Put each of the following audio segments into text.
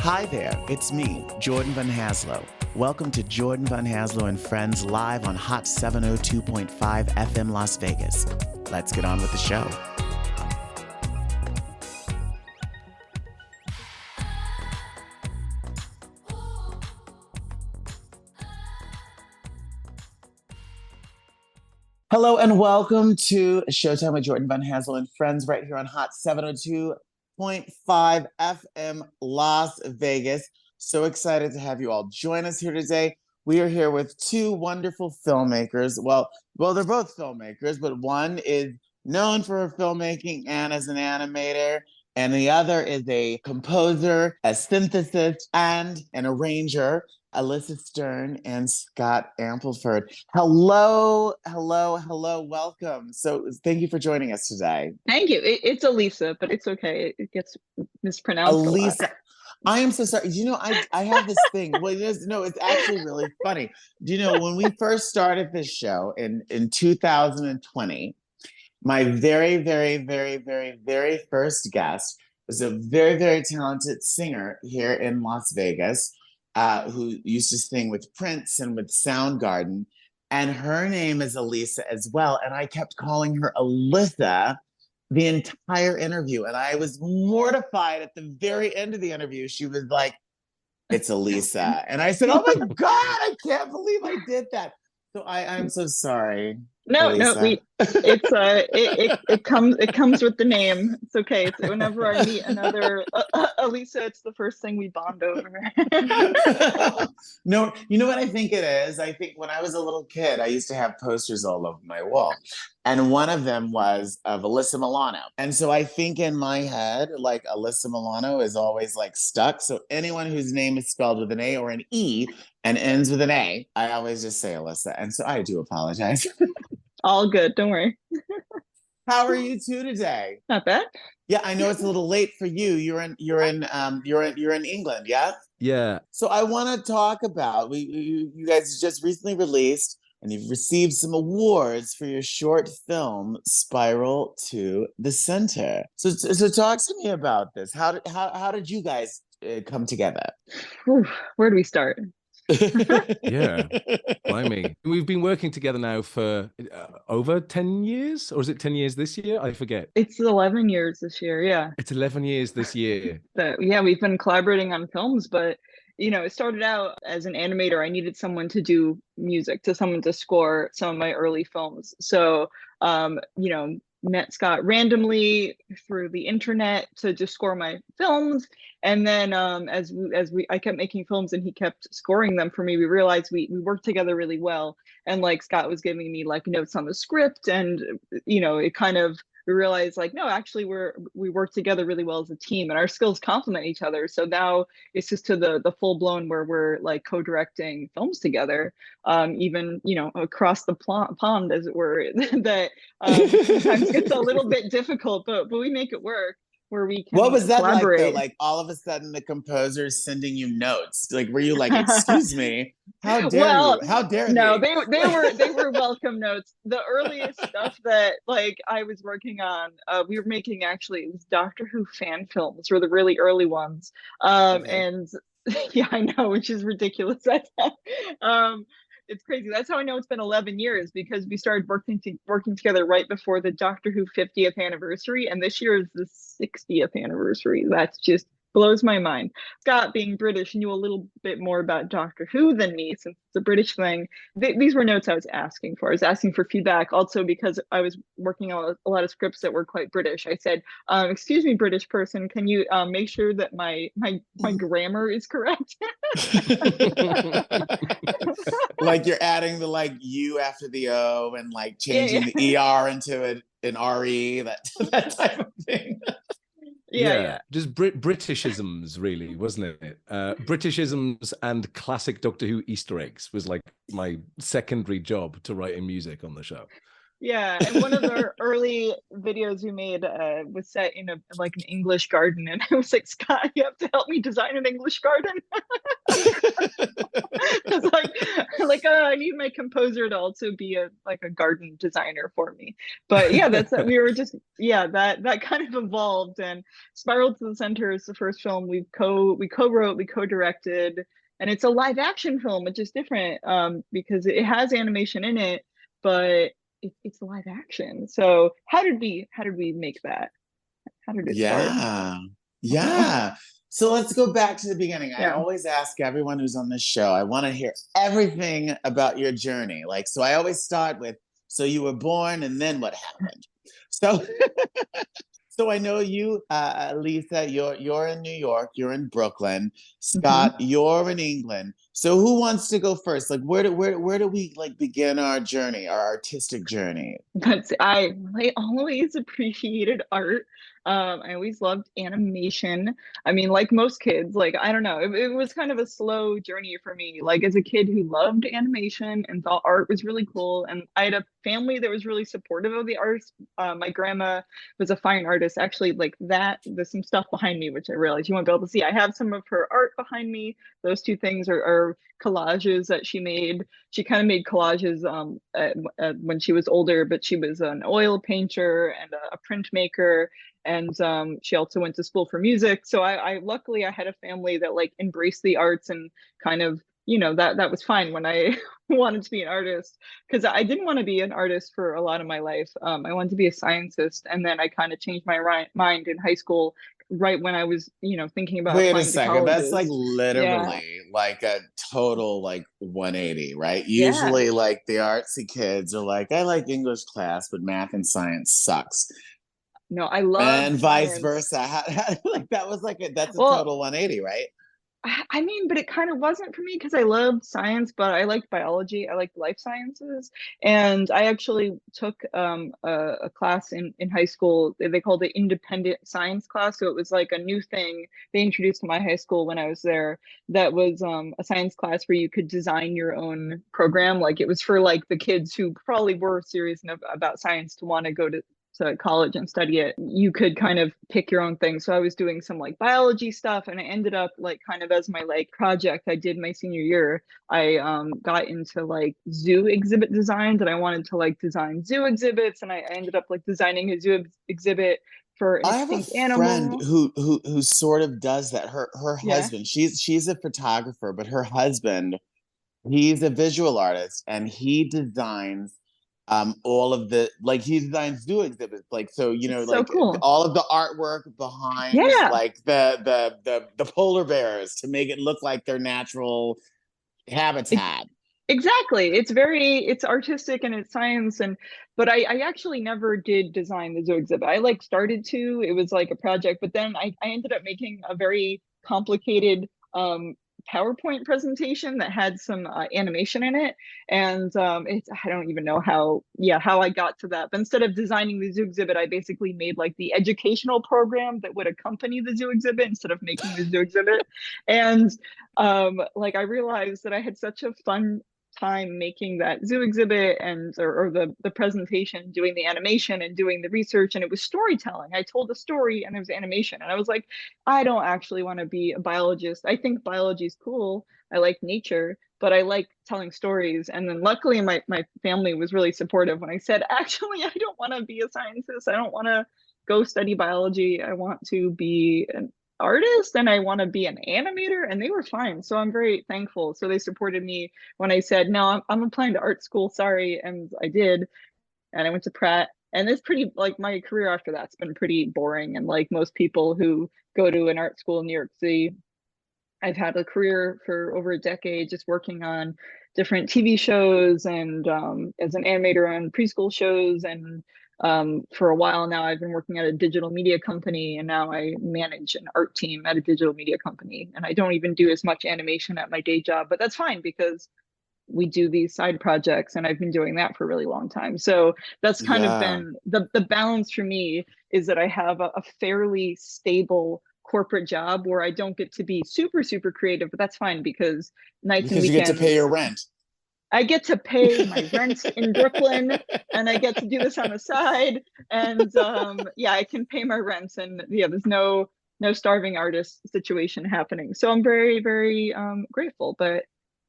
Hi there, it's me, Jordan Van Haslo. Welcome to Jordan Van Haslo and Friends live on Hot 702.5 FM Las Vegas. Let's get on with the show. Hello and welcome to Showtime with Jordan Van Haslo and Friends right here on Hot 702.5 FM Las Vegas. So excited to have you all join us here today. We are here with two wonderful filmmakers. Well, they're both filmmakers, but one is known for her filmmaking and as an animator, and the other is a composer, a synthesist, and an arranger. Alisa Stern and Scott Ampleford. Hello, welcome. So thank you for joining us today. Thank you. It's Alisa, but it's okay. It gets mispronounced Alisa. a lot. I am so sorry. You know, I have this thing. Well, it's actually really funny. Do you know, when we first started this show in 2020, my very first guest was a very, very talented singer here in Las Vegas, who used to sing with Prince and with Soundgarden. And her name is Alisa as well. And I kept calling her Alisa the entire interview. And I was mortified at the very end of the interview. She was like, "It's Alisa." And I said, "Oh my God, I can't believe I did that." So I'm so sorry. No, Alisa. it comes with the name. It's okay. It's whenever I meet another Alisa, it's the first thing we bond over. No, you know what I think it is? I think when I was a little kid, I used to have posters all over my wall. And one of them was of Alyssa Milano. And so I think in my head, like Alyssa Milano is always like stuck. So anyone whose name is spelled with an A or an E and ends with an A, I always just say Alyssa. And so I do apologize. All good. Don't worry. How are you two today? Not bad. Yeah, I know it's a little late for you. You're in England, yeah? Yeah. So I want to talk about you guys just recently released and you've received some awards for your short film Spiral to the Center. So talk to me about this. How did you guys come together? Where do we start? Yeah, blimey. We've been working together now for over 10 years, or is it 10 years this year? I forget. It's 11 years this year. Yeah. It's 11 years this year. Yeah, we've been collaborating on films, but it started out as an animator. I needed someone to do music, someone to score some of my early films. So, met Scott randomly through the internet to just score my films. And then I kept making films and he kept scoring them for me, we realized we worked together really well. And like Scott was giving me like notes on the script, and it kind of, we realized like, no, actually we work together really well as a team and our skills complement each other. So now it's just to the full blown where we're like co-directing films together, even, across the pond, as it were, that sometimes gets a little bit difficult, but we make it work. Where we can What was that collaborate. like though? Like all of a sudden the composer's sending you notes. Like were you like, "Excuse me, how dare you? How dare you?" No, they were welcome notes. The earliest stuff that like I was working on, we were making, actually it was Doctor Who fan films were the really early ones. Okay. And yeah, I know, which is ridiculous. It's crazy. That's how I know it's been 11 years, because we started working together right before the Doctor Who 50th anniversary, and this year is the 60th anniversary. That's just blows my mind. Scott, being British, knew a little bit more about Doctor Who than me, since it's a British thing. These were notes I was asking for. I was asking for feedback also because I was working on a lot of scripts that were quite British. I said, "Excuse me, British person, can you make sure that my grammar is correct?" Like you're adding the like U after the O and like changing the ER into an RE, that type of thing. Yeah. Just Britishisms, really, wasn't it? Britishisms and classic Doctor Who Easter eggs was like my secondary job to writing music on the show. Yeah, and one of the early videos we made was set in a like an English garden, and I was like, Scott, you have to help me design an English garden. I was like, I need my composer to also be a like a garden designer for me. But yeah, that's that. We were just that kind of evolved, and Spiral to the Center is the first film we co-wrote, we co-directed, and it's a live action film, which is different because it has animation in it, but it's live action. So how did we make that? How did it start? Yeah. Yeah. So let's go back to the beginning. I Yeah. always ask everyone who's on this show, I want to hear everything about your journey. Like, so I always start with, so you were born and then what happened? So so I know you, Lisa, you're in New York, you're in Brooklyn. Mhm. Scott, you're in England. So who wants to go first? Like where do we like begin our journey, our artistic journey? But I always appreciated art. I always loved animation. I mean, like most kids, like I don't know, it was kind of a slow journey for me. Like as a kid who loved animation and thought art was really cool, and I had a family that was really supportive of the arts. My grandma was a fine artist. Actually, like that, there's some stuff behind me which I realized you won't be able to see. I have some of her art behind me. Those two things are collages that she made. She kind of made collages when she was older, but she was an oil painter and a printmaker, and she also went to school for music. So I luckily I had a family that like embraced the arts and kind of that was fine when I wanted to be an artist, because I didn't want to be an artist for a lot of my life. I wanted to be a scientist, and then I kind of changed my mind in high school, right when I was thinking about Wait a applying to second. That's like colleges. Yeah, literally like a total like 180, right? yeah. Usually like the artsy kids are like, I like English class, but math and science sucks. No, I loved And vice science. versa. Like that was like that's a Well, total 180, right? I mean, but it kind of wasn't for me because I loved science, but I liked biology. I liked life sciences. And I actually took a class in high school. They called it independent science class. So it was like a new thing they introduced to my high school when I was there. That was a science class where you could design your own program. Like it was for like the kids who probably were serious enough about science to want to go to college and study it. You could kind of pick your own thing. So I was doing some like biology stuff, and I ended up like kind of as my like project I did my senior year, I got into like zoo exhibit designs, and I wanted to like design zoo exhibits, and I ended up like designing a zoo exhibit for an I have a extinct friend animal. who sort of does that. Her Yeah. husband, she's a photographer, but her husband, he's a visual artist and he designs all of the like he designs zoo exhibits like so It's so like cool. all of the artwork behind Yeah. like the polar bears to make it look like their natural habitat. Exactly. It's artistic and it's science, and but I actually never did design the zoo exhibit. I like started to, it was like a project, but then I ended up making a very complicated PowerPoint presentation that had some animation in it. And it's I don't even know how I got to that. But instead of designing the zoo exhibit, I basically made like the educational program that would accompany the zoo exhibit instead of making the zoo exhibit. And like I realized that I had such a fun time making that zoo exhibit and or the presentation, doing the animation and doing the research, and it was storytelling. I told a story and there was animation, and I was like, I don't actually want to be a biologist. I think biology is cool. I like nature, but I like telling stories. And then luckily my family was really supportive when I said, actually, I don't want to be a scientist. I don't want to go study biology. I want to be an artist and I want to be an animator, and they were fine. So I'm very thankful. So they supported me when I said, no, I'm applying to art school, sorry. And I did. And I went to Pratt. And it's pretty like my career after that's been pretty boring. And like most people who go to an art school in New York City, I've had a career for over a decade just working on different TV shows and as an animator on preschool shows. And for a while now, I've been working at a digital media company, and now I manage an art team at a digital media company. And I don't even do as much animation at my day job, but that's fine because we do these side projects, and I've been doing that for a really long time. So that's kind of Yeah. been the balance for me, is that I have a fairly stable corporate job where I don't get to be super creative, but that's fine because nights and Because you get to pay weekends, your rent. I get to pay my rent in Brooklyn, and I get to do this on the side. And yeah, I can pay my rent, and yeah, there's no starving artist situation happening. So I'm very, very grateful. But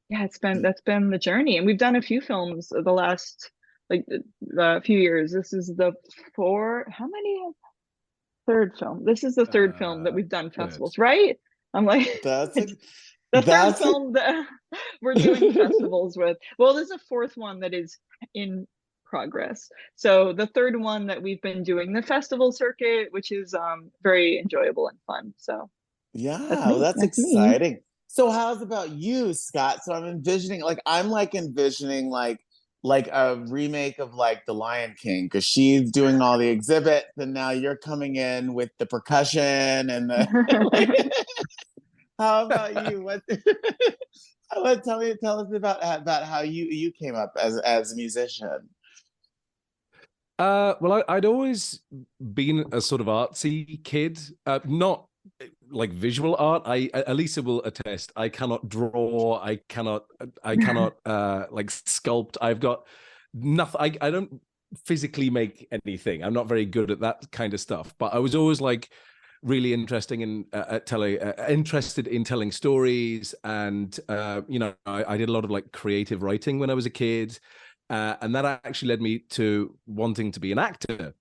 yeah, that's been the journey, and we've done a few films the last like few years. This is the how many third film? This is the third film that we've done Good. festivals, right? I'm like, That's it's a, the third that's a, film that we're doing festivals with. Well, there's a fourth one that is in progress. So the third one that we've been doing the festival circuit, which is very enjoyable and fun. So yeah, that's well, me. that's That's me. exciting. So how's about you, Scott? So I'm envisioning, like, I'm like envisioning like a remake of like The Lion King, because she's doing all the exhibits, and now you're coming in with the percussion and the how about you? What tell us about how you came up as a musician. Well, I'd always been a sort of artsy kid, not like visual art. Alisa will attest. I cannot draw. I cannot like sculpt. I've got nothing. I don't physically make anything. I'm not very good at that kind of stuff. But I was always like really interesting in interested in telling stories, and you know, I did a lot of like creative writing when I was a kid. And that actually led me to wanting to be an actor.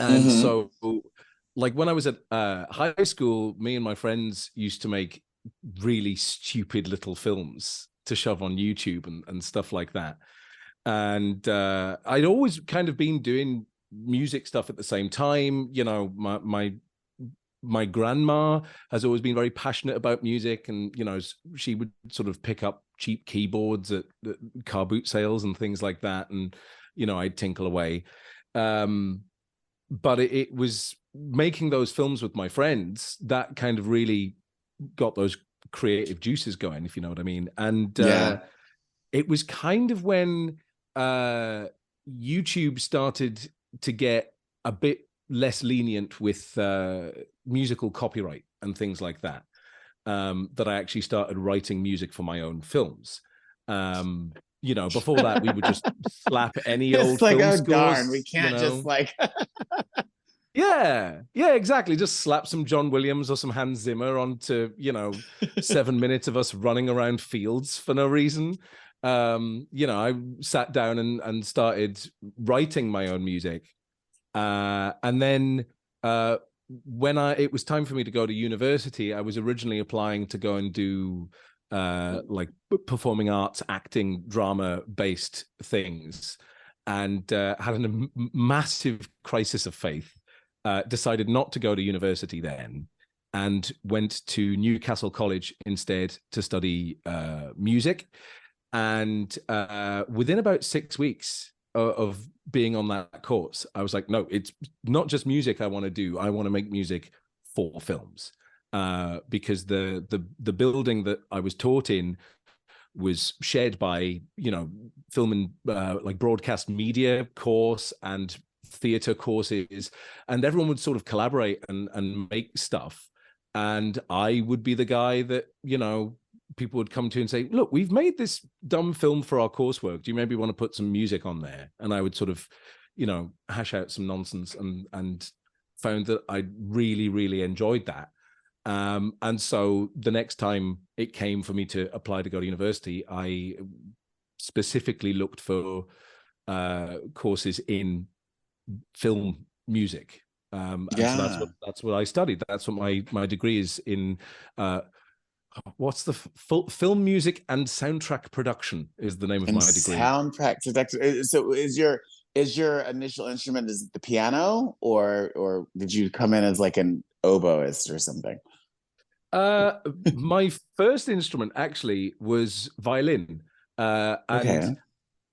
And Mm-hmm. so, like when I was at high school, me and my friends used to make really stupid little films to shove on YouTube and stuff like that. And I'd always kind of been doing music stuff at the same time. You know, my grandma has always been very passionate about music, and you know, she would sort of pick up cheap keyboards at car boot sales and things like that, and you know, I'd tinkle away. But it was making those films with my friends that kind of really got those creative juices going, if you know what I mean. And Yeah. it was kind of when YouTube started to get a bit less lenient with musical copyright and things like that, that I actually started writing music for my own films. You know, before that, we would just slap any It's old like, film oh darn, we scores, you can't just know. like Yeah, exactly. Just slap some John Williams or some Hans Zimmer onto, you know, 7 minutes of us running around fields for no reason. You know, I sat down and started writing my own music. And then when it was time for me to go to university, I was originally applying to go and do like performing arts, acting, drama based things, and had a massive crisis of faith. Decided not to go to university then, and went to Newcastle College instead to study music. And within about 6 weeks of being on that course, I was like, no, it's not just music I want to do. I want to make music for films, because the building that I was taught in was shared by, you know, film and like broadcast media course and theater courses, and everyone would sort of collaborate and make stuff. And I would be the guy that, you know, people would come to and say, look, we've made this dumb film for our coursework. Do you maybe want to put some music on there? And I would sort of, you know, hash out some nonsense, and found that I really, really enjoyed that. And so the next time it came for me to apply to go to university, I specifically looked for courses in film music. And so yeah. that's what I studied. That's what my degree is in. What's the film music and soundtrack production is the name of And my degree. soundtrack. So is your initial instrument, is it the piano, or did you come in as like an oboist or something? My first instrument actually was violin, and Okay.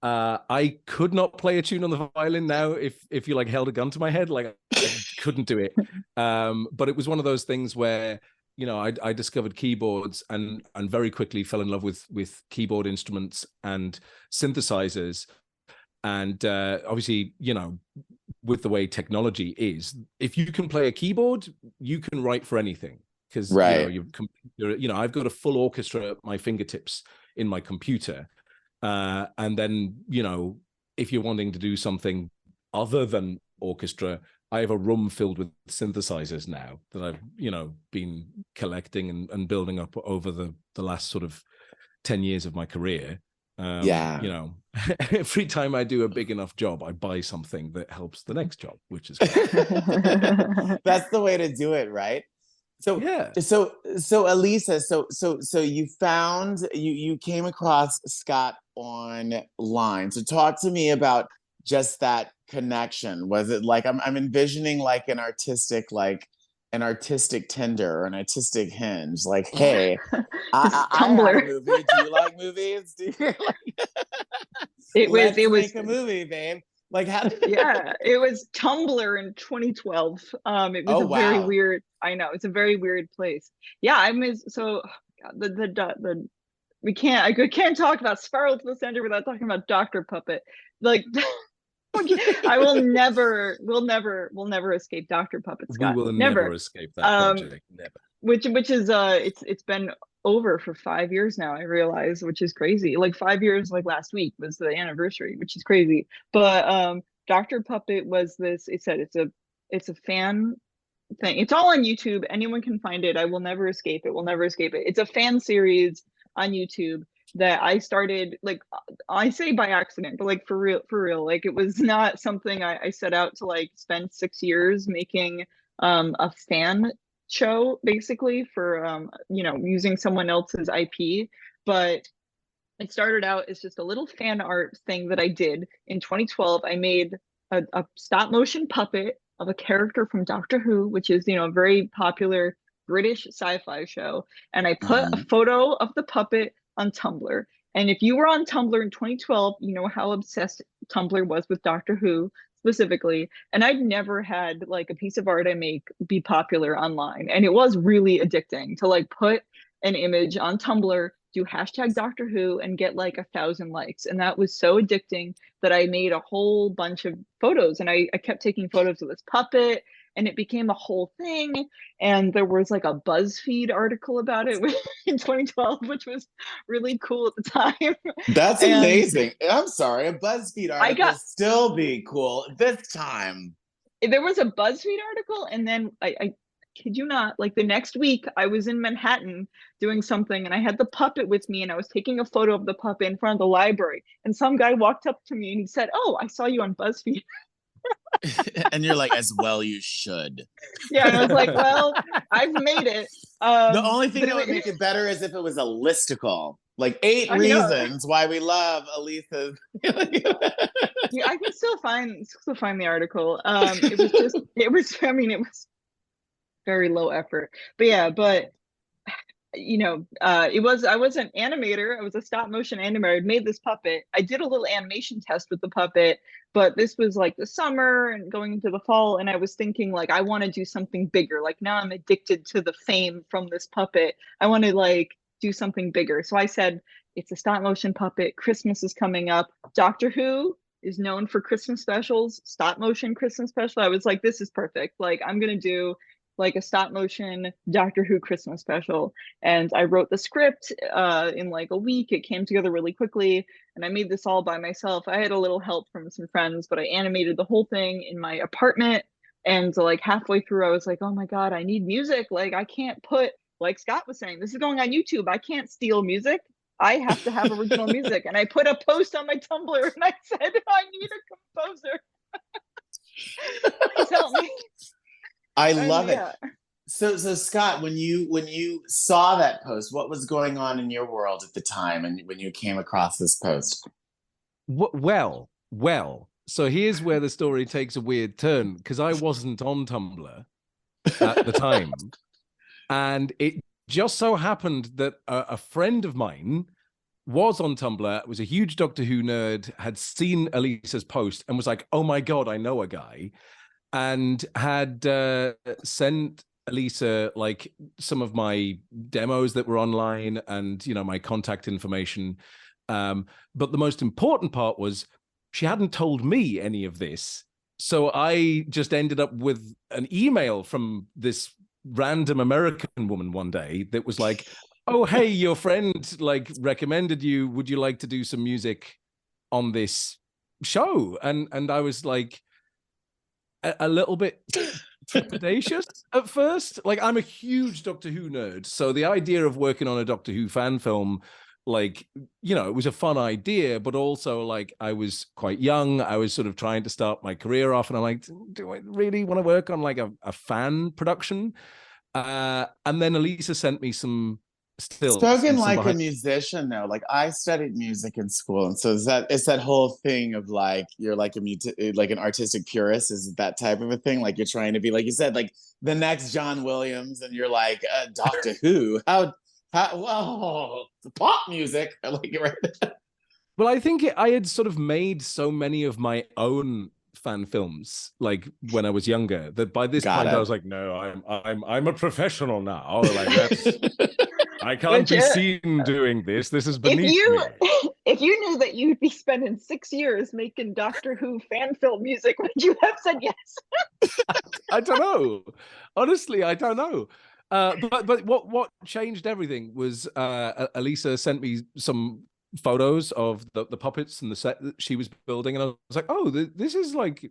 I could not play a tune on the violin now. If you like held a gun to my head, like I couldn't do it. But it was one of those things where, you know, I discovered keyboards and very quickly fell in love with keyboard instruments and synthesizers. And obviously, you know, with the way technology is, if you can play a keyboard, you can write for anything, because you know Right. you know, I've got a full orchestra at my fingertips in my computer. And then, you know, if you're wanting to do something other than orchestra, I have a room filled with synthesizers now that I've, you know, been collecting and building up over the last sort of 10 years of my career. Yeah. You know, every time I do a big enough job, I buy something that helps the next job, which is great. That's the way to do it, right? So Yeah. so Alisa, so you came across Scott online. So talk to me about just that connection. Was it like I'm envisioning like an artistic Tinder or an artistic Hinge? Like, hey, I had a Tumblr. movie. Do you like movies? Do you like It was let's make a movie, babe? Like how yeah, it was Tumblr in 2012. It was Oh a very wow. weird, I know, it's a very weird place. Yeah, I miss so God, the we can't I can't talk about Spiral to the Center without talking about Dr. Puppet. Like I we'll never escape Dr. Puppet, We Scott. will never Never. escape that Um project. Never. which is it's been over for 5 years now, I realize, which is crazy. Like 5 years, like last week was the anniversary, which is crazy. But Dr. Puppet was this, it said it's a fan thing. It's all on YouTube. Anyone can find it. I will never escape it. We'll never escape it. It's a fan series on YouTube that I started, like, I say by accident, but like for real. Like it was not something I set out to like spend 6 years making a fan show basically for you know, using someone else's IP. But it started out as just a little fan art thing that I did in 2012. I made a stop motion puppet of a character from Doctor Who, which is, you know, a very popular British sci-fi show. And I put a Mhm. photo of the puppet on Tumblr. And if you were on Tumblr in 2012, you know how obsessed Tumblr was with Doctor Who specifically. And I'd never had like a piece of art I make be popular online. And it was really addicting to like put an image on Tumblr, do hashtag Doctor Who, and get like 1,000 likes. And that was so addicting that I made a whole bunch of photos, and I kept taking photos of this puppet, and it became a whole thing. And there was like a BuzzFeed article about it in 2012, which was really cool at the time. That's And amazing. I'm sorry, a BuzzFeed I article got still be cool this time. there was a BuzzFeed article, and then I kid you not, like the next week I was in Manhattan doing something, and I had the puppet with me, and I was taking a photo of the puppet in front of the library, and some guy walked up to me and he said, "Oh, I saw you on BuzzFeed." And you're like, as well you should. Yeah, and I was like, "Well, I've made it." The only thing But that would make it better is if it was a listicle. Like 8 I know. reasons why we love Alisa's. Yeah, I can still find the article. It was just it was I mean it was very low effort. But yeah, but you know, I was an animator. I was a stop motion animator. I made this puppet. I did a little animation test with the puppet, but this was like the summer and going into the fall, and I was thinking like I want to do something bigger. Like now I'm addicted to the fame from this puppet. I want to like do something bigger. So I said, it's a stop motion puppet. Christmas is coming up. Doctor Who is known for Christmas specials, stop motion Christmas special. I was like, this is perfect. Like I'm gonna do like a stop motion Doctor Who Christmas special. And I wrote the script in like a week. It came together really quickly, and I made this all by myself. I had a little help from some friends, but I animated the whole thing in my apartment. And so, like halfway through, I was like, "Oh my god, I need music! Like I can't put, like Scott was saying, this is going on YouTube. I can't steal music. I have to have original music." And I put a post on my Tumblr, and I said, "I need a composer. Please help me." I And love it. yeah, So Scott, when you saw that post, what was going on in your world at the time, and when you came across this post? Well. So here's where the story takes a weird turn, because I wasn't on Tumblr at the time, and it just so happened that a friend of mine was on Tumblr, was a huge Doctor Who nerd, had seen Alisa's post and was like, "Oh my god, I know a guy," and had sent Alisa like some of my demos that were online and, you know, my contact information. But the most important part was she hadn't told me any of this. So I just ended up with an email from this random American woman one day that was like, oh, hey, your friend like recommended you. Would you like to do some music on this show? And I was like a little bit trepidatious at first. Like, I'm a huge Doctor Who nerd, so the idea of working on a Doctor Who fan film, like, you know, it was a fun idea, but also like I was quite young. I was sort of trying to start my career off, and I'm like, do I really want to work on like a fan production? And then Alisa sent me some stills Spoken and some like a behind. musician, though. Like I studied music in school, and so is that it's that whole thing of like you're like like an artistic purist. Is it that type of a thing? Like you're trying to be, like you said, like the next John Williams, and you're like Doctor Who. How? Well, the pop music, like right. Well, I think I had sort of made so many of my own fan films, like when I was younger, that by this Got point I it. was like, no, I'm a professional now. Like that's I can't Which be seen doing this. This is if beneath you me. if you knew that you'd be spending 6 years making Doctor Who fan film music, would you have said yes? I don't know. Honestly, I don't know. But what changed everything was Alisa sent me some photos of the puppets and the set that she was building, and I was like, oh, this is like,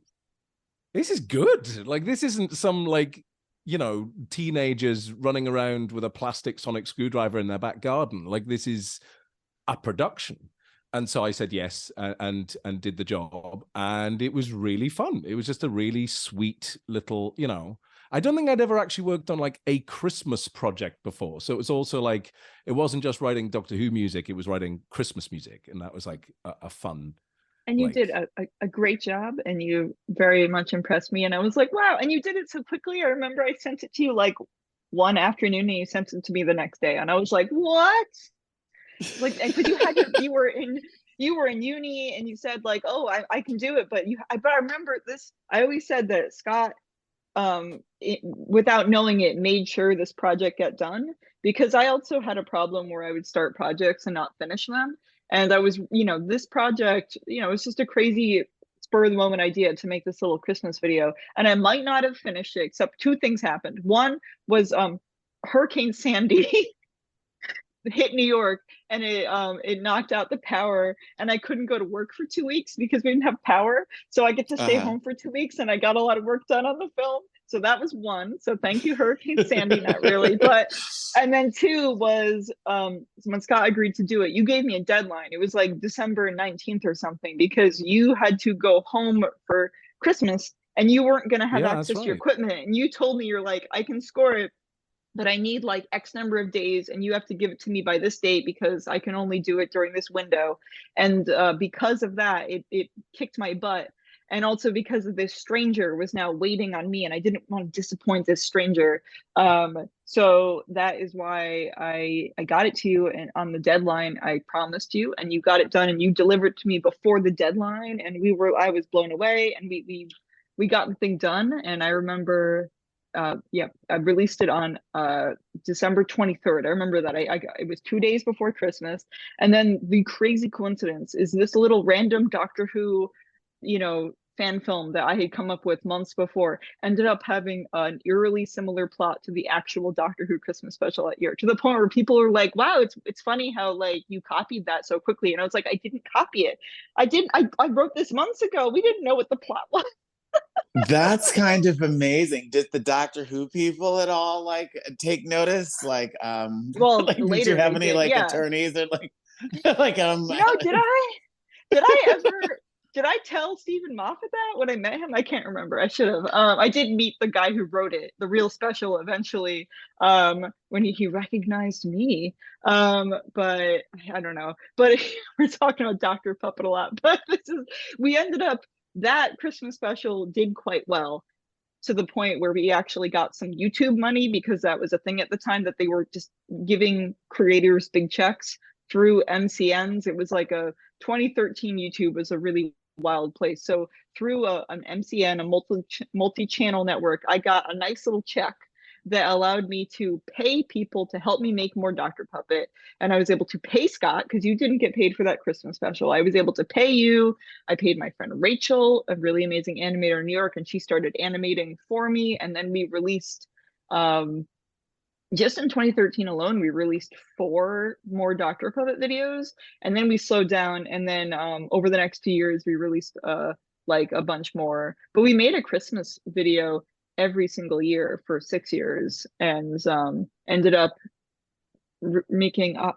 this is good. Like, this isn't some like, you know, teenagers running around with a plastic sonic screwdriver in their back garden. Like, this is a production. And so I said yes, and did the job, and it was really fun. It was just a really sweet little, you know. I don't think I'd ever actually worked on like a Christmas project before, so it was also like, it wasn't just writing Doctor Who music; it was writing Christmas music, and that was like a fun, And you did like, a great job, and you very much impressed me. And I was like, wow. And you did it so quickly. I remember I sent it to you like one afternoon, and you sent it to me the next day. And I was like, what? Like, because you were in uni, and you said like, oh, I can do it. But but I remember this. I always said that Scott, without knowing it, made sure this project got done, because I also had a problem where I would start projects and not finish them. And I was, this project, it's just a crazy spur of the moment idea to make this little Christmas video, and I might not have finished it, except two things happened. One was Hurricane Sandy hit New York, and it knocked out the power, and I couldn't go to work for 2 weeks because we didn't have power. So I get to stay Uh-huh. home for 2 weeks, and I got a lot of work done on the film. So that was one. So thank you, Hurricane Sandy. Not really, but and then two was when Scott agreed to do it, you gave me a deadline. It was like December 19th or something, because you had to go home for Christmas and you weren't going to have yeah, that's access to your right. equipment. And you told me, you're like, I can score it, but I need like X number of days, and you have to give it to me by this date because I can only do it during this window. And because of that, it kicked my butt. And also because of this stranger was now waiting on me, and I didn't want to disappoint this stranger. So that is why I got it to you, and on the deadline I promised you, and you got it done, and you delivered to me before the deadline, and I was blown away, and we got the thing done. And I remember I released it on December 23rd. I remember that it was 2 days before Christmas. And then the crazy coincidence is this little random Doctor Who, fan film that I had come up with months before ended up having an eerily similar plot to the actual Doctor Who Christmas special that year, to the point where people were like, wow, it's funny how like you copied that so quickly. And I was like, I didn't copy it. I wrote this months ago. We didn't know what the plot was. That's kind of amazing. Did the Doctor Who people at all like take notice? Like, Well, like did you later have they any did, like yeah. attorneys or like like Did I tell Stephen Moffat that when I met him? I can't remember. I should have. I did meet the guy who wrote it, the real special, eventually, when he recognized me. But I don't know. But we're talking about Dr. Puppet a lot. But we ended up, that Christmas special did quite well, to the point where we actually got some YouTube money, because that was a thing at the time, that they were just giving creators big checks through MCNs. It was like 2013 YouTube was a really wild place. So through an MCN, a multi-channel network, I got a nice little check that allowed me to pay people to help me make more Dr. Puppet. And I was able to pay Scott, because you didn't get paid for that Christmas special. I was able to pay you. I paid my friend Rachel, a really amazing animator in New York, and she started animating for me. And then we released just in 2013 alone, we released 4 more Dr. Puppet videos, and then we slowed down. And then over the next 2 years, we released like a bunch more. But we made a Christmas video every single year for 6 years, and ended up making a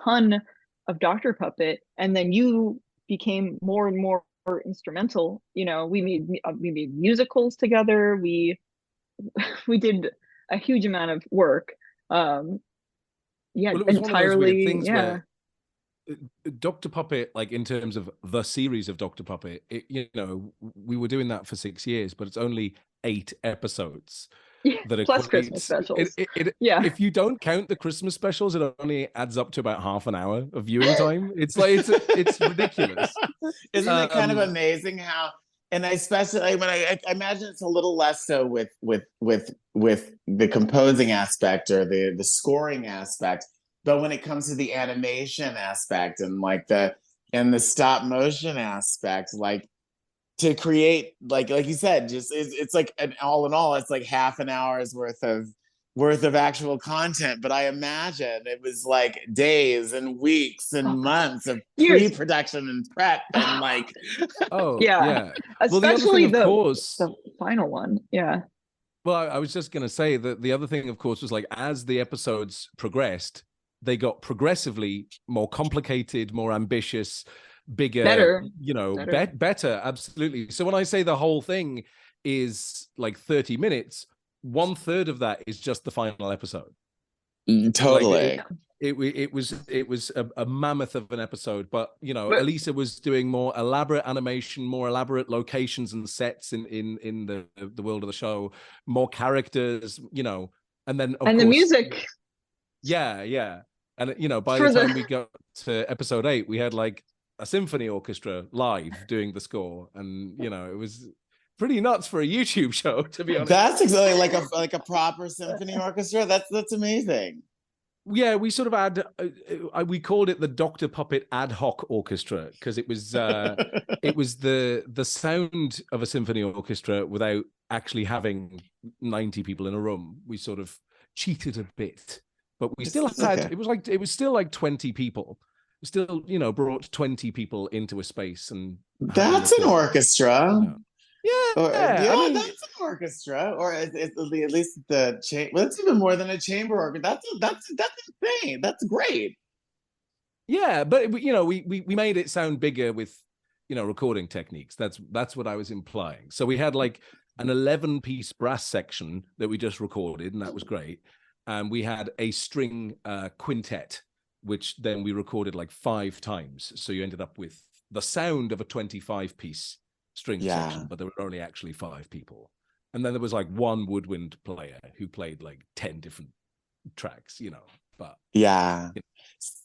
ton of Dr. Puppet. And then you became more and more instrumental. You know, we made musicals together. We did a huge amount of work. Yeah, Well, it was one of those weird entirely. things Yeah. where Dr. Puppet, like in terms of the series of Dr. Puppet, you know, we were doing that for 6 years, but it's only 8 episodes. Yeah, That plus Christmas equates. specials. Yeah. If you don't count the Christmas specials, it only adds up to about half an hour of viewing time. It's like it's ridiculous. Isn't it kind of amazing how? And I especially when I imagine it's a little less so with the composing aspect or the scoring aspect, but when it comes to the animation aspect and like the stop motion aspect, like to create like you said, just it's like an all in all, it's like half an hour's worth of actual content. But I imagine it was like days and weeks and months of pre-production and prep and like yeah. Especially the final one. Yeah. Well, I was just gonna say that the other thing, of course, was like as the episodes progressed, they got progressively more complicated, more ambitious, bigger, better, you know, better. Absolutely. So when I say the whole thing is like 30 minutes, 1/3 of that is just the final episode. Totally. Like it was a mammoth of an episode, but you know, Alisa was doing more elaborate animation, more elaborate locations and sets in the world of the show, more characters, you know, and then of course, the music. Yeah. And you know, by the time we got to episode 8, we had like a symphony orchestra live doing the score, and you know, it was pretty nuts for a YouTube show, to be honest. That's exactly like a proper symphony orchestra. That's amazing. Yeah, we sort of we called it the Dr. Puppet ad hoc orchestra because it was the sound of a symphony orchestra without actually having 90 people in a room. We sort of cheated a bit, but we still had it was still like 20 people. We still, you know, brought 20 people into a space, and that's an orchestra. You know. Yeah, I mean, that's an orchestra, or at least the chamber. Well, that's even more than a chamber orchestra. That's insane. That's great. Yeah, but you know, we made it sound bigger with, you know, recording techniques. That's what I was implying. So we had like an 11-piece brass section that we just recorded, and that was great. And we had a string quintet, which then we recorded like 5 times. So you ended up with the sound of a 25-piece string section, but there were only actually 5 people. And then there was like one woodwind player who played like 10 different tracks, you know. But yeah.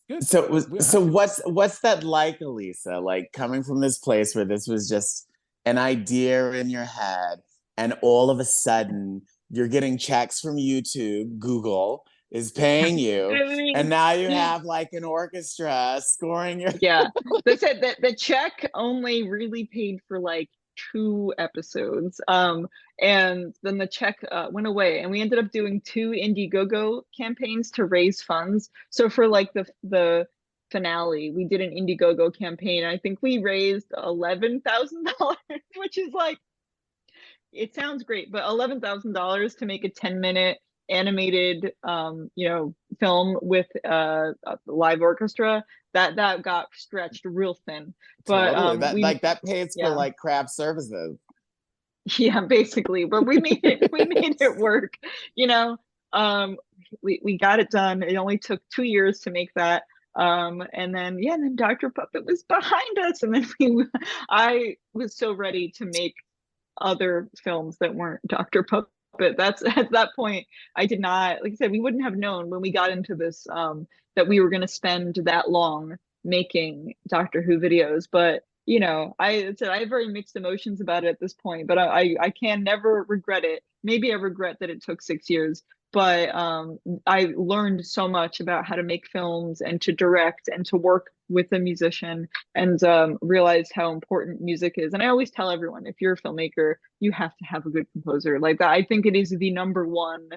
You know, so what's that like, Alisa? Like coming from this place where this was just an idea in your head, and all of a sudden you're getting checks from YouTube, Google is paying you, and now you have like an orchestra scoring your they said that the check only really paid for like 2 episodes, and then the check went away, and we ended up doing 2 Indiegogo campaigns to raise funds. So for like the finale, we did an Indiegogo campaign. I think we raised $11,000, which is like, it sounds great, but $11,000 to make a 10-minute animated you know, film with a live orchestra, that got stretched real thin. But totally. That pays for like craft services. Yeah, basically. But we made it work, you know. We got it done. It only took 2 years to make that. And then Dr. Puppet was behind us, and then I was so ready to make other films that weren't Dr. Puppet. That's at that point, I did not, like I said, we wouldn't have known when we got into this that we were going to spend that long making Doctor Who videos. But you know, I said I have very mixed emotions about it at this point, but I can never regret it. Maybe I regret that it took 6 years, but I learned so much about how to make films and to direct and to work with a musician, and realized how important music is. And I always tell everyone, if you're a filmmaker, you have to have a good composer. Like that, I think it is the #1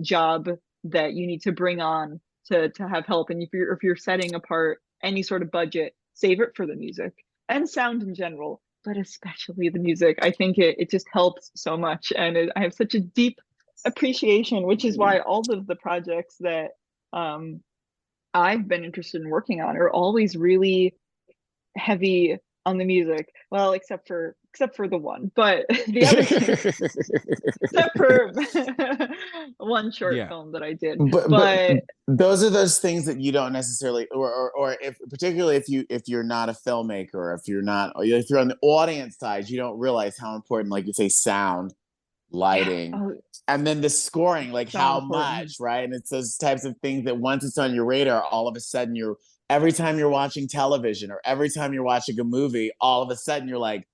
job that you need to bring on to have help. And if you're setting apart any sort of budget, save it for the music and sound in general, but especially the music. I think it just helps so much, and I have such a deep appreciation, which is why all of the projects that I've been interested in working on are always really heavy on the music. Well, except for the one, but the other two, except for one short Yeah. film that I did. But those are those things that you don't necessarily, or if particularly if you're not a filmmaker, or if you're on the audience side, you don't realize how important, like you say, sound, lighting, Oh, and then the scoring, like so how important. much, right? And it's those types of things that once it's on your radar, all of a sudden every time you're watching television or every time you're watching a movie, all of a sudden you're like,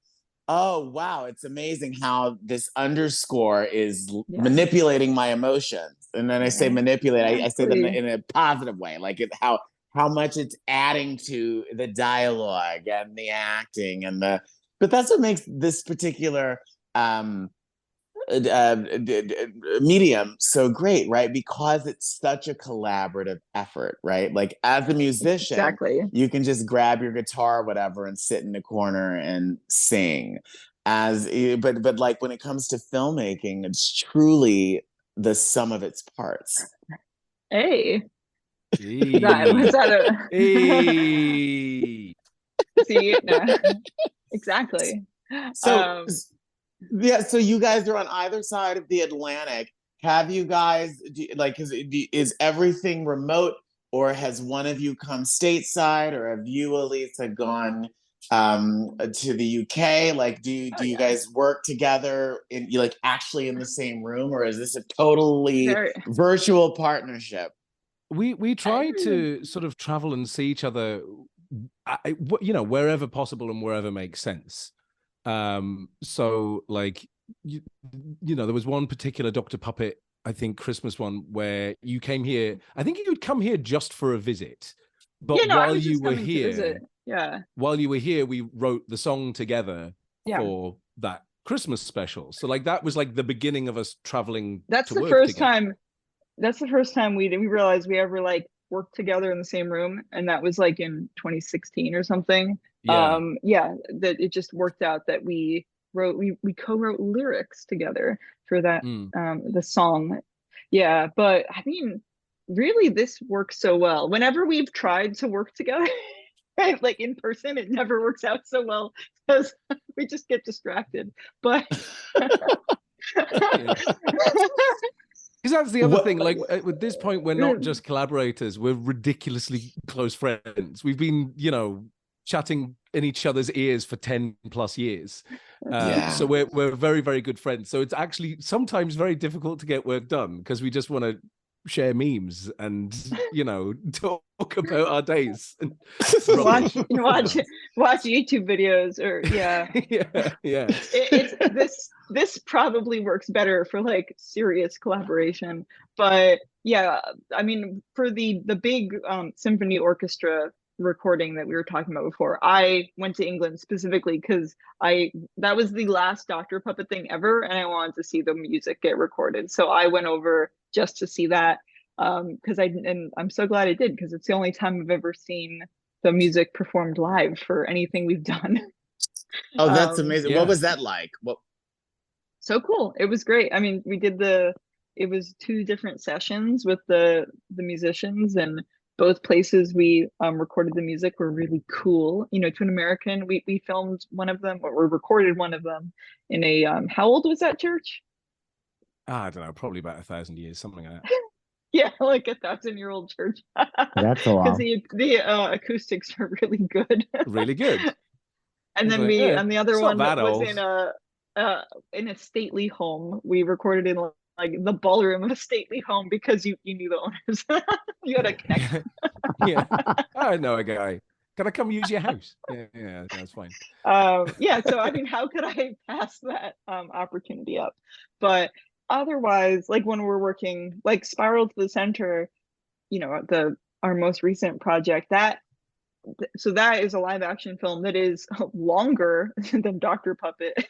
oh wow, it's amazing how this underscore is Yeah, manipulating my emotions. And then I say manipulate, I say them exactly. in a positive way, like how much it's adding to the dialogue and the acting but that's what makes this particular medium so great, right? Because it's such a collaborative effort, right? Like as a musician, Exactly. you can just grab your guitar or whatever and sit in the corner and sing. But like when it comes to filmmaking, it's truly the sum of its parts. Hey, was Hey. that a Hey. see? No, exactly. So yeah, so you guys are on either side of the Atlantic. Have you guys like is everything remote, or has one of you come stateside, or have you, Alisa, gone to the UK? Like Oh do you yeah, guys work together in you like actually in the same room, or is this a totally very. virtual partnership? We try to sort of travel and see each other, wherever possible and wherever makes sense. So like there was one particular Dr. Puppet, I think Christmas one, where you came here. I think you'd come here just for a visit, Yeah, but no, I was just coming to visit. Yeah, while you were here, we wrote the song together yeah. for that Christmas special. So like that was like the beginning of us traveling That's to the work first together. time. That's the first time we realized we ever like worked together in the same room, and that was like in 2016 or something. Yeah. Yeah, that it just worked out that we co-wrote lyrics together for that Mm. the song. Yeah, but I mean, really, this works so well. Whenever we've tried to work together, right, like in person, it never works out so well because we just get distracted. But Yeah. Because that's the other thing. Like at this point, we're not just collaborators; we're ridiculously close friends. We've been, chatting in each other's ears for 10+ years. Yeah. So we're very, very good friends. So it's actually sometimes very difficult to get work done because we just want to share memes and talk about our days and rubbish, watch YouTube videos, or yeah. yeah. This probably works better for like serious collaboration, but yeah, I mean, for the big symphony orchestra recording that we were talking about before, I went to England specifically because that was the last Dr. Puppet thing ever, and I wanted to see the music get recorded, so I went over just to see that, because I'm so glad I did, because it's the only time I've ever seen the music performed live for anything we've done. Oh, that's amazing. What Yeah. was that like? What So cool. It was great. I mean, it was two different sessions with the musicians, and both places we recorded the music were really cool. Twin American, we filmed one of them, or we recorded one of them in a how old was that church? I don't know, probably about 1,000 years, something like that. Yeah, like 1,000-year-old church. That's a Because lot. the acoustics are really good. Really good. And then Like, and the other it's not one that was old. in a stately home. We recorded in like the ballroom of a stately home because you knew the owners. You had a connection. Yeah. I know a guy. Can I come use your house? Yeah, that's fine. Yeah, so I mean, how could I pass that opportunity up? But otherwise, like when we're working like Spiral to the Center, our most recent project, that is a live action film that is longer than Dr. Puppet.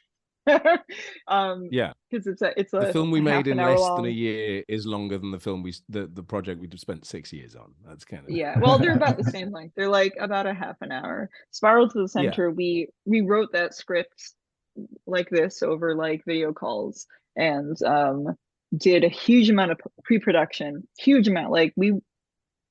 Yeah. Because it's The a film we half made in an hour less than a long. year is longer than the film the project we spent 6 years on. That's kind of Yeah, well, they're about the same length. They're like about a half an hour. Spiral to the yeah. Center, we wrote that script like this over like video calls, and did a huge amount of pre-production, huge amount. Like we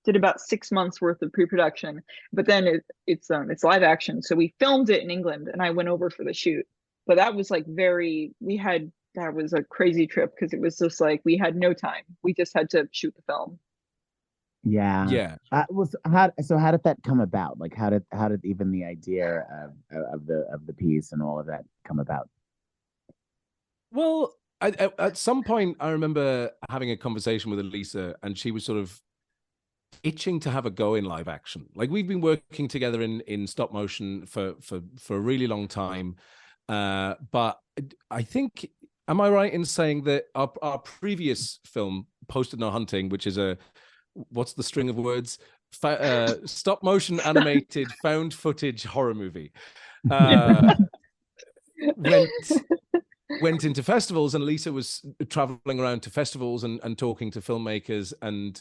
did about 6 months worth of pre-production, but then it's live action, so we filmed it in England, and I went over for the shoot. But that was like that was a crazy trip because it was just like we had no time. We just had to shoot the film. Yeah. Yeah. How did that come about? Like how did even the idea of the piece and all of that come about? Well, at some point, I remember having a conversation with Alisa, and she was sort of itching to have a go in live action. Like we've been working together in stop motion for a really long time, but I think, am I right in saying that our previous film, Posted No Hunting, which is what's the string of words? Stop motion animated found footage horror movie. Went into festivals, and Lisa was traveling around to festivals and talking to filmmakers, and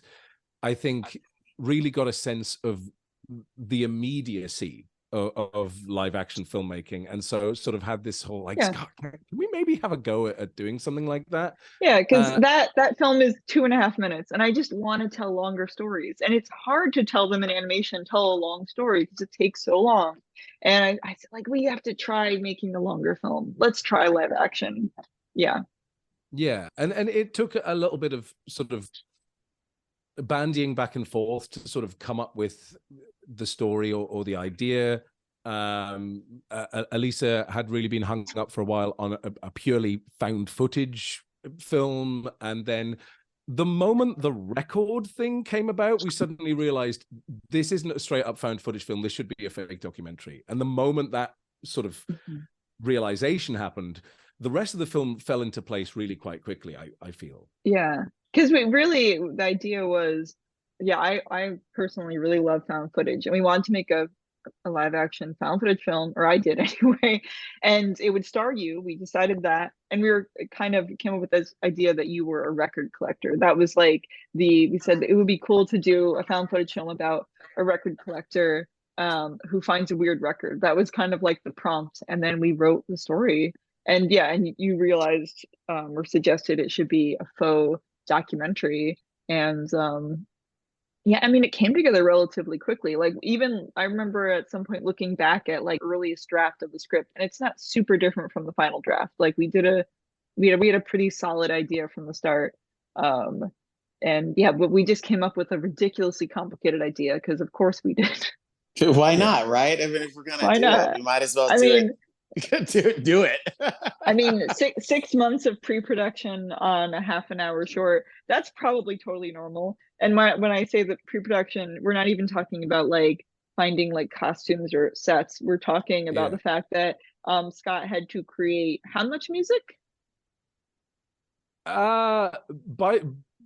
I think really got a sense of the immediacy of live action filmmaking, and so sort of had this whole like, Yeah. Scott, can we maybe have a go at doing something like that? Yeah, because that film is 2.5 minutes, and I just want to tell longer stories, and it's hard to tell them in animation, tell a long story because it takes so long. And I said, like, we have to try making the longer film. Let's try live action. Yeah. Yeah, and it took a little bit of sort of bandying back and forth to sort of come up with the story or the idea. Alisa had really been hung up for a while on a purely found footage film, and then the moment the record thing came about, we suddenly realized this isn't a straight up found footage film. This should be a fake documentary. And the moment that sort of realization happened, the rest of the film fell into place really quite quickly, I feel. Yeah, because the idea was, yeah, I personally really love found footage, and we wanted to make a live action found footage film, or I did anyway, and it would star you. We decided that, and we were kind of came up with this idea that you were a record collector. That was like we said that it would be cool to do a found footage film about a record collector who finds a weird record. That was kind of like the prompt, and then we wrote the story. And yeah, and you realized or suggested it should be a faux documentary, and yeah, I mean, it came together relatively quickly. Like, even I remember at some point looking back at like earliest draft of the script, and it's not super different from the final draft. Like we had a pretty solid idea from the start. And yeah, but we just came up with a ridiculously complicated idea because of course we did. Why not, right? I mean, if we're gonna do it, we might as well do it. Do it. I mean, 6 months of pre-production on a half an hour short, that's probably totally normal. And when I say the pre-production, we're not even talking about like finding like costumes or sets. We're talking about the fact that Scott had to create how much music?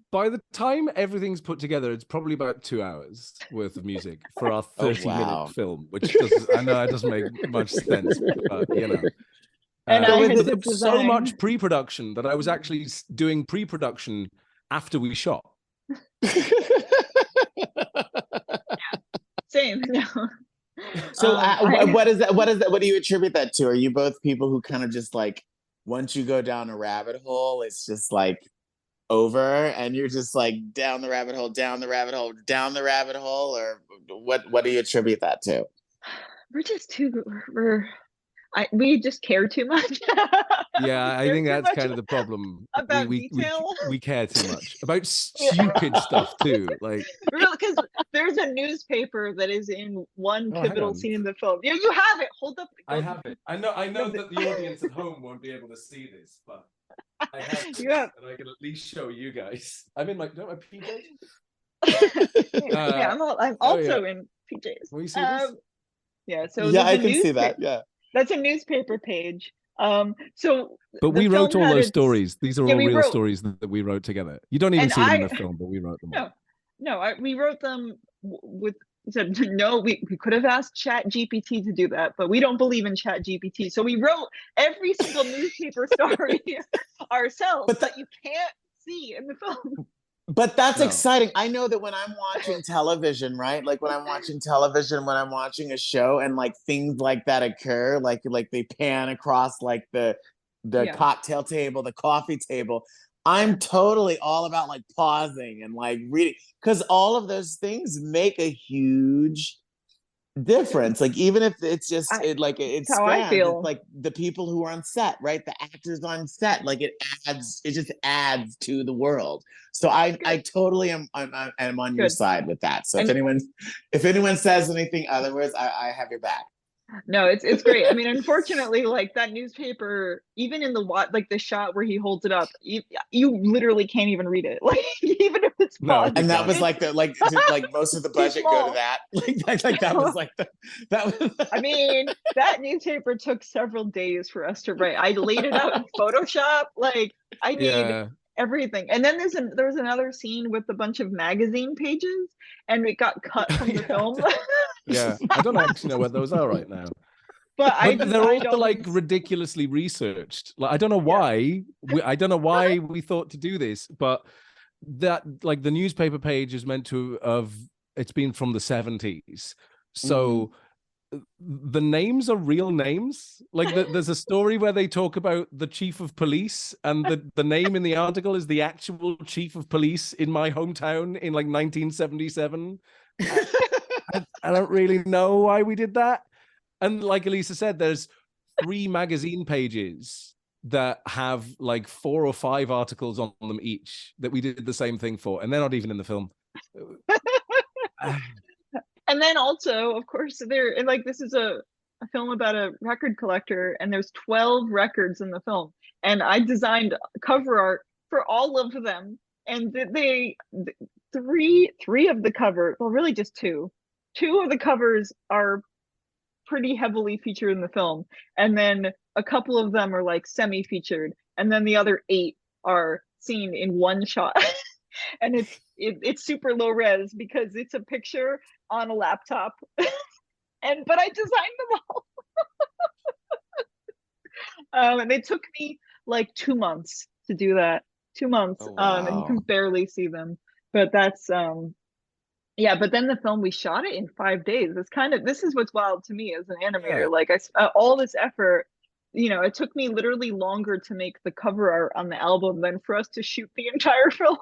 By the time everything's put together, it's probably about 2 hours worth of music for our 30-minute film, which I know it doesn't make much sense, but you know. And I had to design so much pre-production that I was actually doing pre-production after we shot. Same. No. So what is that? What do you attribute that to? Are you both people who kind of just like, once you go down a rabbit hole, it's just like over, and you're just like down the rabbit hole, down the rabbit hole, down the rabbit hole, or what do you attribute that to? We just care too much. Yeah, I think that's kind of the problem. About detail. We care too much about stupid stuff too. Like, because there's a newspaper that is in one pivotal scene in the film. Yeah, you have it. Hold up. I have it. I know that the audience at home won't be able to see this, but I have it, and I can at least show you guys. I'm in my PJs. Yeah, I'm also in PJs. Will you see this? Yeah, so yeah, I can see that. Yeah, that's a newspaper page. But we wrote all those stories. These are all real stories that we wrote together. You don't even see them in the film, but we wrote them. We wrote them with He said, no, we could have asked Chat GPT to do that, but we don't believe in Chat GPT. So we wrote every single newspaper story ourselves that you can't see in the film. But that's exciting. I know that when I'm watching television, right? Like when I'm watching television, when I'm watching a show, and like things like that occur, like they pan across like the cocktail table, the coffee table. I'm totally all about like pausing and like reading, because all of those things make a huge difference. Like even if it's just it how I spans, feel. it's like the people who are on set, right? The actors on set, like it just adds to the world. So I totally am I'm on your side with that. So if anyone says anything otherwise, I have your back. No, it's great. I mean, unfortunately, like that newspaper, even in the shot where he holds it up, you literally can't even read it. Like even if it's paused. And that was like did most of the budget go to that? Like that was like that was. I mean, that newspaper took several days for us to write. I laid it out in Photoshop. Like I made everything. And then there was another scene with a bunch of magazine pages, and it got cut from the film. Yeah, I don't actually know where those are right now. But they're all like ridiculously researched. Like I don't know why we thought to do this, but that like the newspaper page is meant to have it's been from the 70s. So the names are real names. Like there's a story where they talk about the chief of police, and the name in the article is the actual chief of police in my hometown in like 1977. I don't really know why we did that. And like Alisa said, there's 3 magazine pages that have like 4 or 5 articles on them each that we did the same thing for, and they're not even in the film. And then also, of course, this is a film about a record collector, and there's 12 records in the film, and I designed cover art for all of them, and three of the covers, well, really just two of the covers are pretty heavily featured in the film, and then a couple of them are like semi-featured, and then the other 8 are seen in one shot. And it's super low res because it's a picture on a laptop. But I designed them all. And it took me like 2 months to do that. 2 months. Oh, wow. And you can barely see them. But that's but then the film, we shot it in 5 days. This is what's wild to me as an animator. Yeah. Like all this effort, it took me literally longer to make the cover art on the album than for us to shoot the entire film.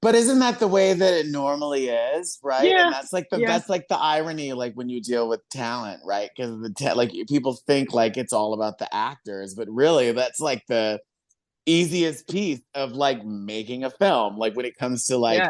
But isn't that the way that it normally is, right? Yeah. And that's like the irony, like when you deal with talent, right? Because like people think like it's all about the actors, but really that's like the easiest piece of like making a film. Like when it comes to like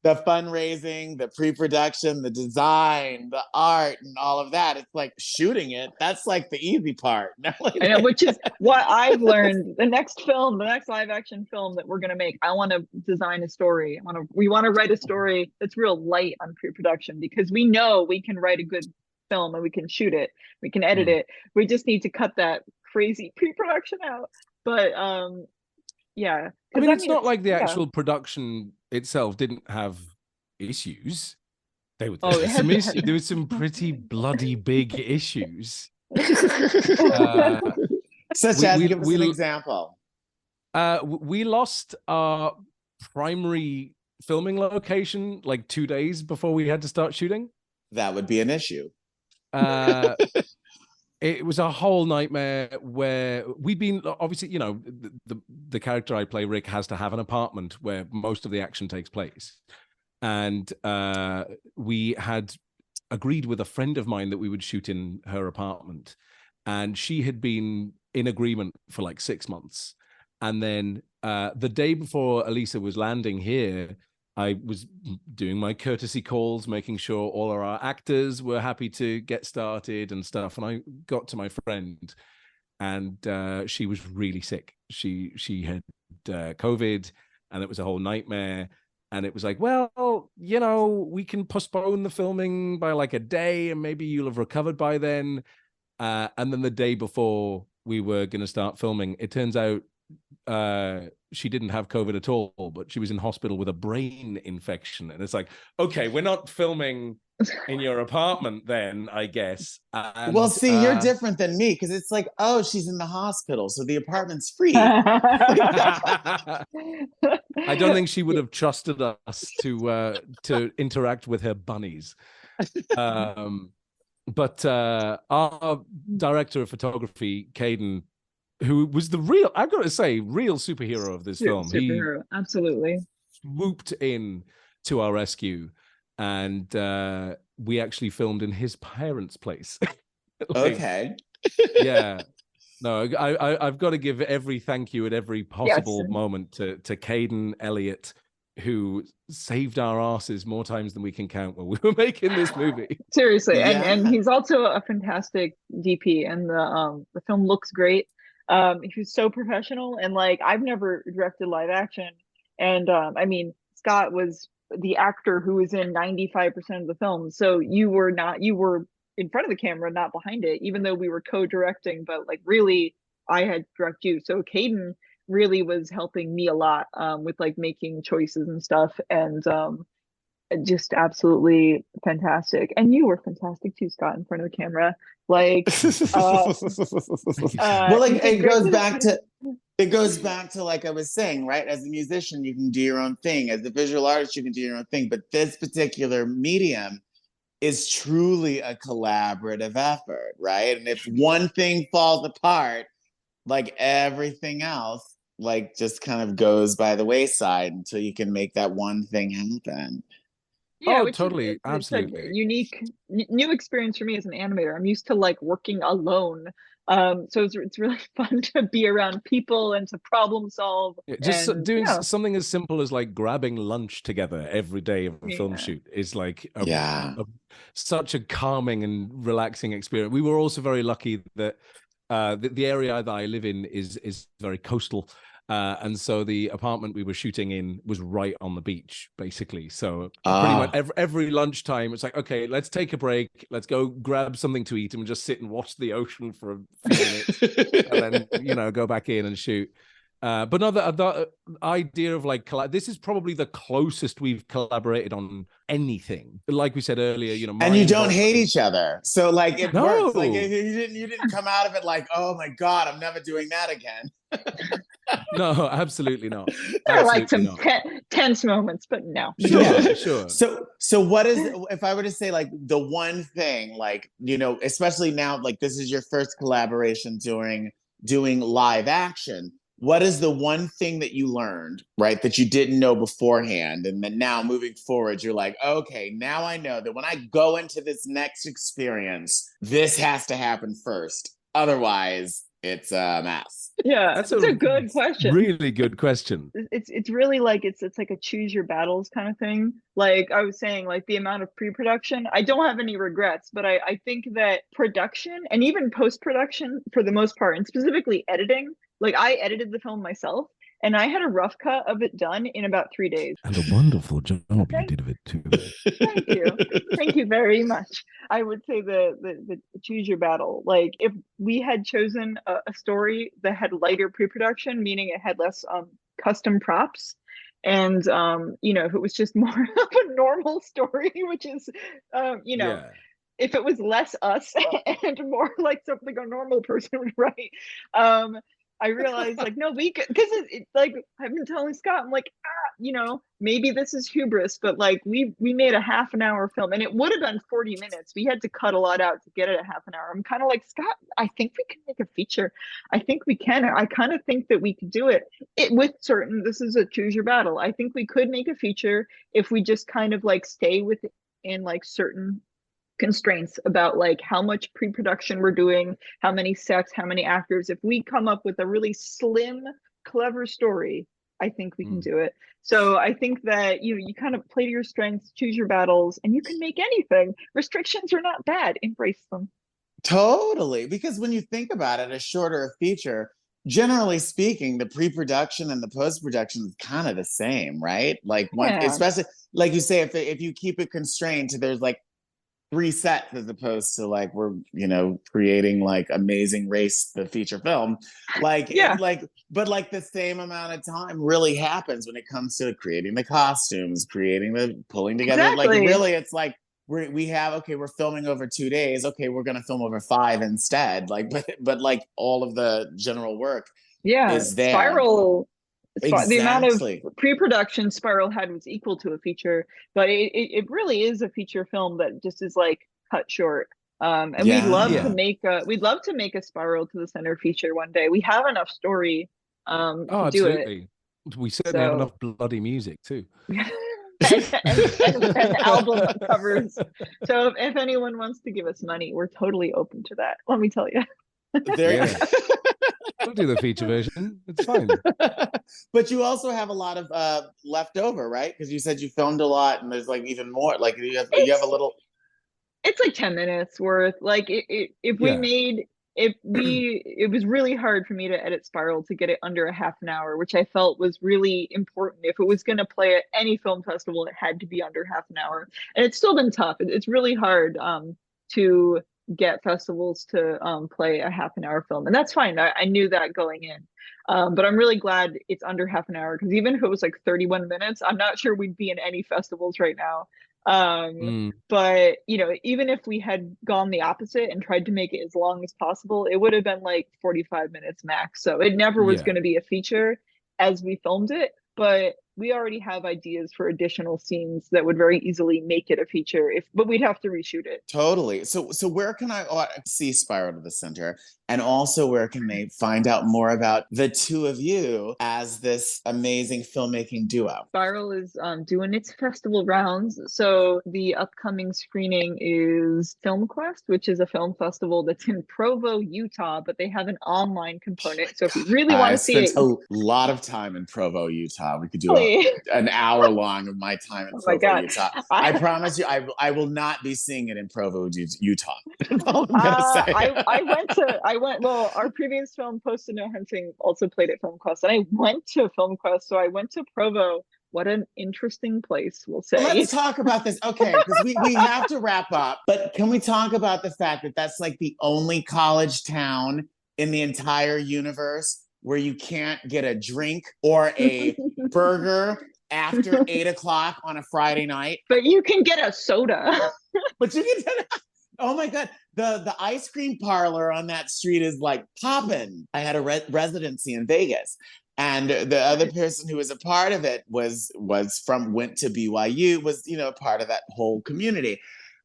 the fundraising, the pre-production, the design, the art, and all of that, it's like shooting it. That's like the easy part. I know, which is what I've learned. The next live action film that we're gonna make, I want to design a story. We want to write a story that's real light on pre-production, because we know we can write a good film and we can shoot it, we can edit it. We just need to cut that crazy pre-production out. But yeah, I mean, it's not like the actual production itself didn't have issues. There were some pretty bloody big issues. Such as, give us an example. We lost our primary filming location like 2 days before we had to start shooting. That would be an issue. It was a whole nightmare where we've been, obviously, the character I play, Rick, has to have an apartment where most of the action takes place. And we had agreed with a friend of mine that we would shoot in her apartment. And she had been in agreement for like 6 months. And then the day before Alisa was landing here, I was doing my courtesy calls, making sure all of our actors were happy to get started and stuff. And I got to my friend, and she was really sick. She had COVID, and it was a whole nightmare. And it was like, well, we can postpone the filming by like a day, and maybe you'll have recovered by then. And then the day before we were going to start filming, it turns out she didn't have COVID at all, but she was in hospital with a brain infection. And it's like, okay, we're not filming in your apartment then, I guess. And well, see, you're different than me because it's like, oh, she's in the hospital, so the apartment's free. I don't think she would have trusted us to interact with her bunnies. But our director of photography, Caden, who was the real, I've got to say, real superhero of this film. Superhero, absolutely. Swooped in to our rescue, and we actually filmed in his parents' place. Okay. Yeah. No, I've got to give every thank you at every possible moment to Caden Elliott, who saved our asses more times than we can count when we were making this movie. Seriously, and he's also a fantastic DP, and the film looks great. He's so professional, and like I've never directed live action, and I mean Scott was the actor who was in 95% of the film, so you were in front of the camera, not behind it, even though we were co-directing, but like really I had direct you. So Caden really was helping me a lot with like making choices and stuff, and just absolutely fantastic. And you were fantastic too, Scott, in front of the camera. Like well, like it goes back to like I was saying, right? As a musician, you can do your own thing. As a visual artist, you can do your own thing. But this particular medium is truly a collaborative effort, right? And if one thing falls apart, like everything else, like just kind of goes by the wayside until you can make that one thing happen. Yeah, oh, totally, absolutely. It's a unique, new experience for me as an animator. I'm used to like working alone, so it's really fun to be around people and to problem solve. Yeah, just doing something as simple as like grabbing lunch together every day of a film shoot is like such a calming and relaxing experience. We were also very lucky that the area that I live in is very coastal. And so the apartment we were shooting in was right on the beach, basically. So pretty much every lunchtime, it's like, okay, let's take a break. Let's go grab something to eat and just sit and watch the ocean for a few minutes and then, go back in and shoot. But no, the idea of like, this is probably the closest we've collaborated on anything. Like we said earlier, and you don't hate each other. So like it works. Like you didn't come out of it like, oh my God, I'm never doing that again. No, absolutely not. There are like some tense moments, but no. Sure. So what is, if I were to say like the one thing, like, especially now, like this is your first collaboration doing live action. What is the one thing that you learned, right, that you didn't know beforehand? And then now moving forward, you're like, okay, now I know that when I go into this next experience, this has to happen first. Otherwise, it's a mess. Yeah, that's a good question. Really good question. It's really like it's like a choose your battles kind of thing. Like I was saying, like the amount of pre-production, I don't have any regrets, but I think that production and even post-production for the most part, and specifically editing, like I edited the film myself and I had a rough cut of it done in about 3 days. And a wonderful job you did of it too. Thank you. Thank you very much. I would say the choose your battle. Like if we had chosen a story that had lighter pre-production, meaning it had less custom props, and if it was just more of a normal story, which is if it was less us and more like something a normal person would write, I realized like, no, we could, because it's like, I've been telling Scott, I'm like, maybe this is hubris, but like we made a half an hour film and it would have been 40 minutes. We had to cut a lot out to get it a half an hour. I'm kind of like, Scott, I think we can make a feature. I think we can. I kind of think that we could do it with certain, this is a choose your battle. I think we could make a feature if we just kind of like stay within like certain constraints about like how much pre-production we're doing, how many sets, how many actors. If we come up with a really slim, clever story, I think we can do it. So I think that you kind of play to your strengths, choose your battles, and you can make anything. Restrictions are not bad. Embrace them. Totally. Because when you think about it, a shorter feature, generally speaking, the pre-production and the post-production is kind of the same, right? Like especially like you say, if you keep it constrained to there's like 3 sets as opposed to like we're creating like Amazing Race, the feature film, but like the same amount of time really happens when it comes to creating the costumes, pulling together. Exactly. Like really it's like we have, okay, we're filming over 2 days. Okay, we're gonna film over 5 instead. Like, but like all of the general work Yeah, is there. The amount of Exactly. pre-production Spiral had was equal to a feature, but it really is a feature film that just is like cut short. And Yeah. we'd love to make a Spiral to the Center feature one day. We have enough story Oh, to do it. absolutely. We certainly have So enough bloody music too. and album covers. So if anyone wants to give us money, we're totally open to that. Let me tell you. There. Yeah. We'll do the feature version. It's fine. But you also have a lot of left over, right? Because you said you filmed a lot, and there's like even more. Like you have a little. It's like 10 minutes worth. Like if we Yeah. made it was really hard for me to edit Spiral to get it under a half an hour, which I felt was really important. If it was going to play at any film festival, it had to be under half an hour, and it's still been tough. It's really hard to get festivals to play a half an hour film, and that's fine. I knew that going in. But I'm really glad it's under half an hour, because even if it was like 31 minutes, I'm not sure we'd be in any festivals right now. But you know, even if we had gone the opposite and tried to make it as long as possible, it would have been like 45 minutes max. So it never was going to be a feature as we filmed it, but we already have ideas for additional scenes that would very easily make it a feature, but we'd have to reshoot it. Totally. So where can I see Spiral to the Center? And also, where can they find out more about the two of you as this amazing filmmaking duo? Spiral is doing its festival rounds. So the upcoming screening is FilmQuest, which is a film festival that's in Provo, Utah, but they have an online component. So if you really want to see it, I spent a lot of time in Provo, Utah. We could do an hour long of my time in Provo, Utah. I promise you, I will not be seeing it in Provo, Utah. That's all I'm gonna say. Well, our previous film, Post to No Hunting, also played at FilmQuest, and I went to FilmQuest, so I went to Provo. What an interesting place, we'll say. Let's talk about this, okay, because we have to wrap up, but can we talk about the fact that that's like the only college town in the entire universe where you can't get a drink or a burger after 8 o'clock on a Friday night? But you can get a soda. But you can get oh my God. The ice cream parlor on that street is like popping. I had a residency in Vegas, and the other person who was a part of it went to BYU, was, you know, part of that whole community.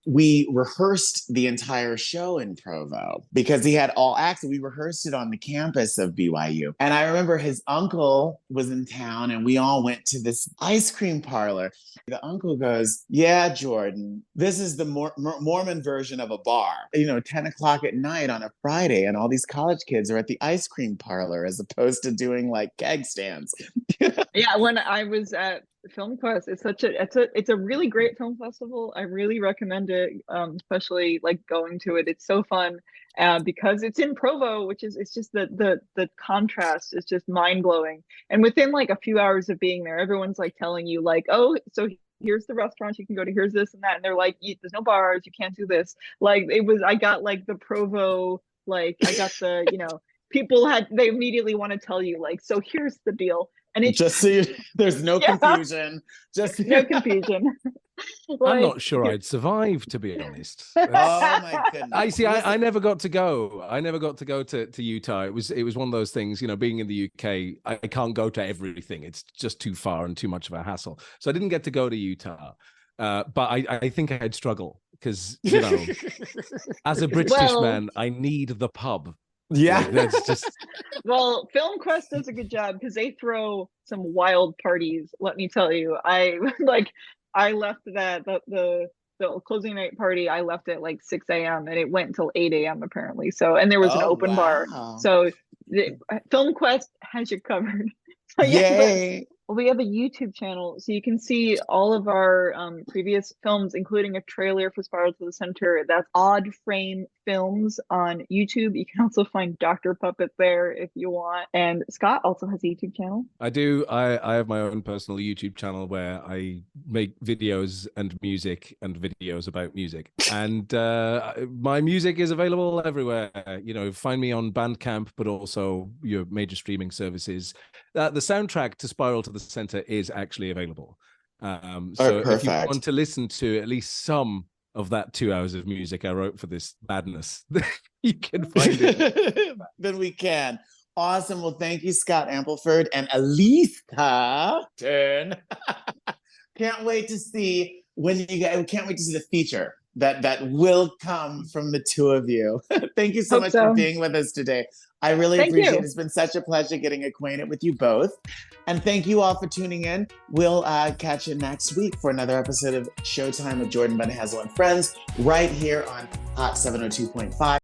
We rehearsed the entire show in Provo because he had all acts. We rehearsed it on the campus of BYU. And I remember his uncle was in town, and we all went to this ice cream parlor. The uncle goes, "Yeah, Jordan, this is the Mormon version of a bar. You know, 10 o'clock at night on a Friday, and all these college kids are at the ice cream parlor as opposed to doing like keg stands." Yeah, when I was at FilmQuest, it's a really great film festival. I really recommend it, especially like going to it. It's so fun because it's in Provo, which is, it's just the contrast is just mind blowing. And within like a few hours of being there, everyone's like telling you like, oh, so here's the restaurant you can go to, here's this and that, and they're like, there's no bars, you can't do this. Like I got like the Provo, like I got the, you know, they immediately want to tell you like, so here's the deal. And it's just so there's no confusion. Just no confusion. I'm not sure I'd survive, to be honest. Oh my goodness! I never got to go. I never got to go to Utah. It was one of those things, you know, being in the UK, I can't go to everything. It's just too far and too much of a hassle. So I didn't get to go to Utah. But I think I'd struggle because, you know, as a British man, I need the pub. Yeah, like, that's just. Well, FilmQuest does a good job because they throw some wild parties. Let me tell you, I left the closing night party. I left at like 6 a.m. and it went until 8 a.m. apparently. So, and there was an open bar. So, FilmQuest has you covered. So, yay! We have a YouTube channel, so you can see all of our previous films, including a trailer for Spiral to the Center. That's Odd Frame Films on YouTube. You can also find Dr. Puppet there if you want. And Scott also has a YouTube channel. I do. I have my own personal YouTube channel where I make videos and music and videos about music. And my music is available everywhere. You know, find me on Bandcamp, but also your major streaming services. The soundtrack to Spiral to the Center is actually available. So if you want to listen to at least some of that 2 hours of music I wrote for this badness. You can find it. Then we can. Awesome. Well, thank you, Scott Ampleford and Alisa. Can't wait to see can't wait to see the feature that will come from the two of you. Thank you so much for being with us today. I really appreciate it. It's been such a pleasure getting acquainted with you both. And thank you all for tuning in. We'll catch you next week for another episode of Showtime with Jordan Van Hazel and Friends right here on Hot 702.5.